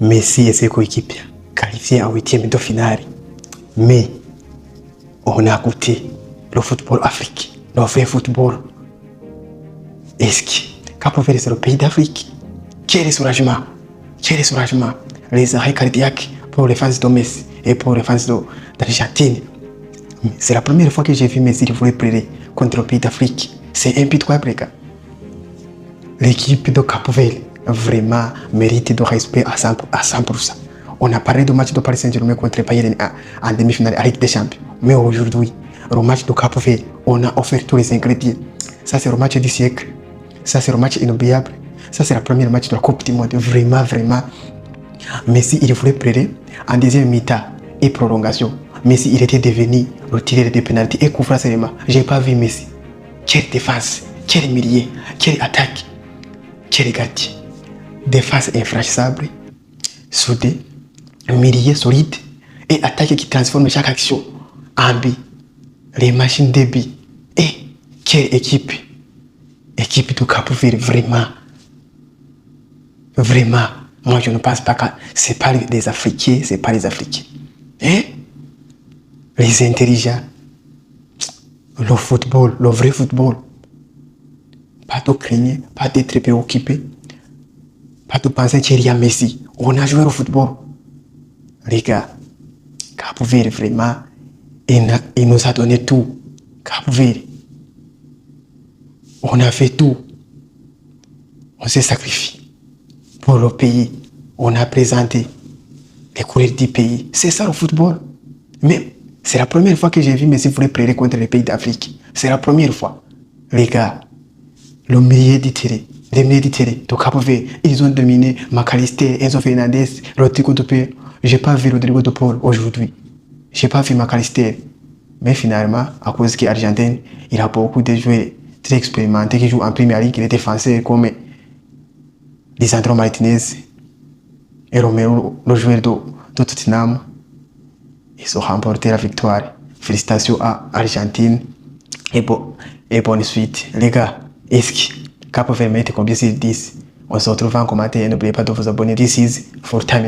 Messi et ses coéquipiers qualifiés en 8e de finale. Mais on a goûté le football africain, le vrai football. Est-ce que Cap-Vert c'est le pays d'Afrique? Quel soulagement! Quel soulagement! Les arrêts cardiaques pour les fans de Messi et pour les fans d'Argentine. C'est la première fois que j'ai vu Messi vouloir pleurer contre le pays d'Afrique. C'est impitoyable, les gars. L'équipe de Cap-Vert vraiment mérite de respect à 100%. On a parlé du match de Paris Saint-Germain contre Bayern en demi-finale avec des champions. Mais aujourd'hui, le match de Cap-Vert, on a offert tous les ingrédients. Ça, c'est le match du siècle. Ça, c'est le match inoubliable. Ça, c'est le premier match de la Coupe du Monde. Vraiment, vraiment. Messi, il voulait pleurer en deuxième mi-temps et prolongation. Messi, il était devenu le tireur de pénalty et coup franc seulement. Je n'ai pas vu Messi. Quelle défense, quel milieu, quelle attaque, quel gardien. Défense infranchissable, soudée, milieu solide et attaque qui transforme chaque action en but. Les machines de but. Et quelle équipe! Équipe de Cap-Vert, vraiment. Vraiment. Moi, je ne pense pas que ce n'est pas les Africains, ce n'est pas les Africains. Hein? Les intelligents. Le football, le vrai football. Pas de craindre, pas d'être préoccupé. Pas de penser qu'il y a Messi. On a joué au football. Les gars, Cap-Vert, vraiment, il nous a donné tout. Cap-Vert. On a fait tout. On s'est sacrifié pour le pays. On a présenté les couleurs du pays. C'est ça le football. Mais c'est la première fois que j'ai vu Messi vouloir pleurer contre les pays d'Afrique. C'est la première fois. Les gars, le milieu du terrain, les milieux du terrain de Cap-Vert, ils ont dominé McAllister, Enzo Fernandez, Rodrigo de Paul. J'ai pas vu Rodrigo de Paul aujourd'hui. J'ai pas vu McAllister. Mais finalement, à cause que l'Argentine, il a beaucoup de joueurs très expérimentés qui jouent en Premier League, les défenseurs comme Lisandro Martinez et Romero, le joueur de Tottenham. Ils ont remporté la victoire. Félicitations à l'Argentine et bonne suite. Les gars, est-ce que Cap-Vert mette combien sur 10? On se retrouve en commentaire et n'oubliez pas de vous abonner. This is for time.